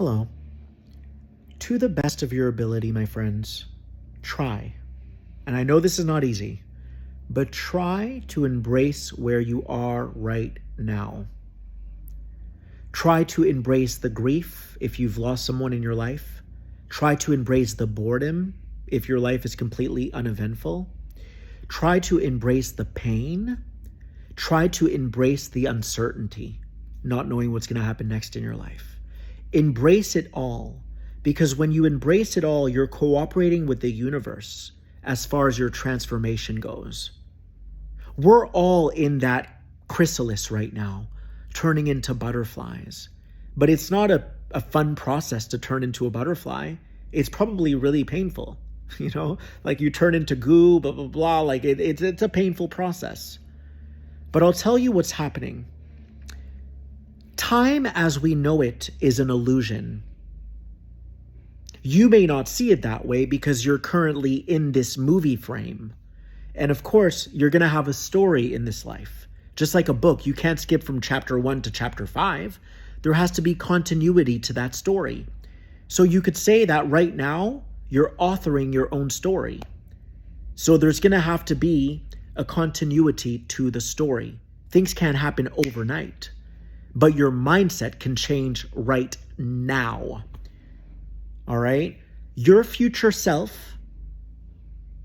Hello. To the best of your ability, my friends, try. And I know this is not easy, but try to embrace where you are right now. Try to embrace the grief if you've lost someone in your life. Try to embrace the boredom if your life is completely uneventful. Try to embrace the pain. Try to embrace the uncertainty, not knowing what's going to happen next in your life. Embrace it all, because when you embrace it all, you're cooperating with the universe as far as your transformation goes. We're all in that chrysalis right now, turning into butterflies. But it's not a fun process to turn into a butterfly. It's probably really painful. Like you turn into goo, blah, blah, blah. Like it's a painful process. But I'll tell you what's happening. Time as we know it is an illusion. You may not see it that way because you're currently in this movie frame. And of course, you're going to have a story in this life. Just like a book, you can't skip from chapter 1 to chapter 5. There has to be continuity to that story. So you could say that right now, you're authoring your own story. So there's going to have to be a continuity to the story. Things can't happen overnight. But your mindset can change right now. All right? Your future self,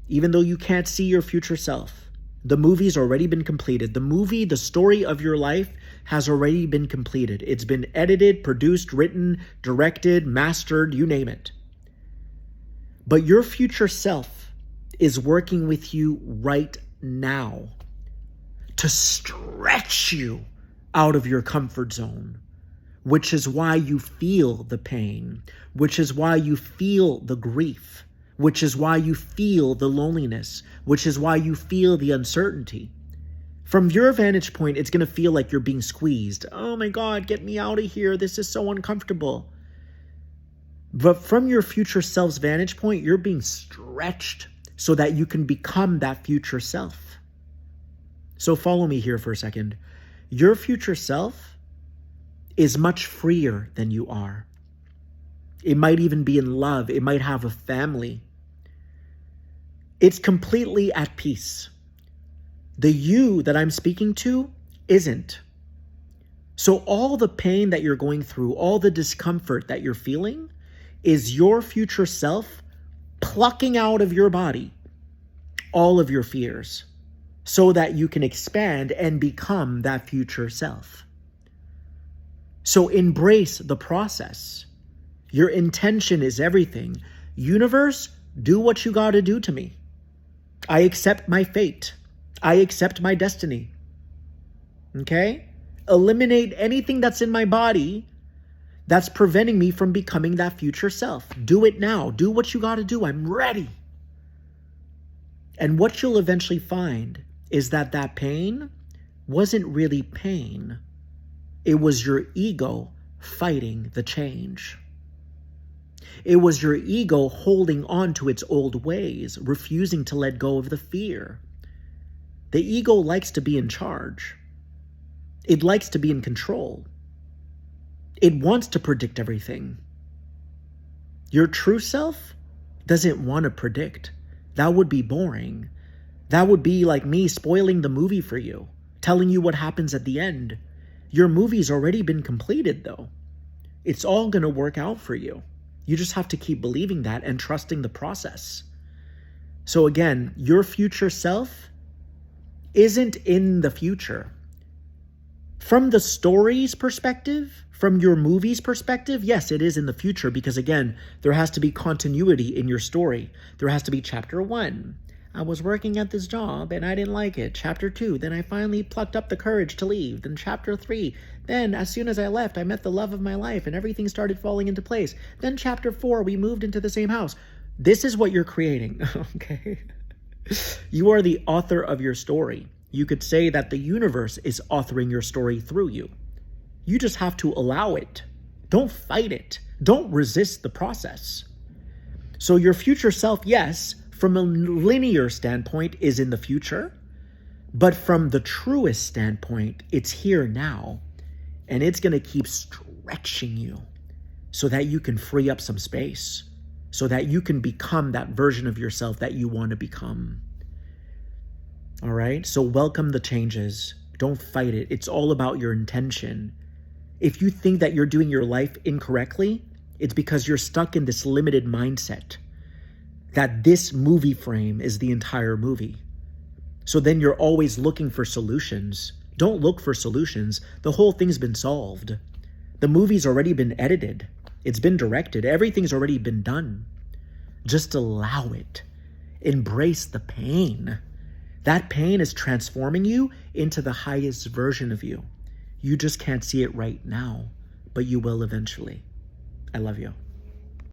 even though you can't see your future self, the movie's already been completed. The story of your life has already been completed. It's been edited, produced, written, directed, mastered, you name it. But your future self is working with you right now to stretch you out of your comfort zone, which is why you feel the pain, which is why you feel the grief, which is why you feel the loneliness, which is why you feel the uncertainty. From your vantage point, it's going to feel like you're being squeezed. Oh my God, get me out of here. This is so uncomfortable. But from your future self's vantage point, you're being stretched so that you can become that future self. So follow me here for a second. Your future self is much freer than you are. It might even be in love. It might have a family. It's completely at peace. The you that I'm speaking to isn't. So all the pain that you're going through, all the discomfort that you're feeling is your future self plucking out of your body all of your fears, so that you can expand and become that future self. So embrace the process. Your intention is everything. Universe, do what you got to do to me. I accept my fate. I accept my destiny. Okay? Eliminate anything that's in my body that's preventing me from becoming that future self. Do it now. Do what you got to do. I'm ready. And what you'll eventually find is that pain wasn't really pain. It was your ego fighting the change. It was your ego holding on to its old ways, refusing to let go of the fear. The ego likes to be in charge. It likes to be in control. It wants to predict everything. Your true self doesn't want to predict. That would be boring. That would be like me spoiling the movie for you, telling you what happens at the end. Your movie's already been completed, though. It's all going to work out for you. You just have to keep believing that and trusting the process. So again, your future self isn't in the future. From the story's perspective, from your movie's perspective, yes, it is in the future because, again, there has to be continuity in your story. There has to be chapter 1. I was working at this job and I didn't like it. Chapter 2, then I finally plucked up the courage to leave. Then chapter 3, then as soon as I left, I met the love of my life and everything started falling into place. Then chapter 4, we moved into the same house. This is what you're creating, okay? You are the author of your story. You could say that the universe is authoring your story through you. You just have to allow it. Don't fight it. Don't resist the process. So your future self, yes, from a linear standpoint is in the future, but from the truest standpoint, it's here now, and it's going to keep stretching you so that you can free up some space, so that you can become that version of yourself that you want to become. All right? So welcome the changes. Don't fight it. It's all about your intention. If you think that you're doing your life incorrectly, it's because you're stuck in this limited mindset that this movie frame is the entire movie. So then you're always looking for solutions. Don't look for solutions. The whole thing's been solved. The movie's already been edited. It's been directed. Everything's already been done. Just allow it. Embrace the pain. That pain is transforming you into the highest version of you. You just can't see it right now, but you will eventually. I love you.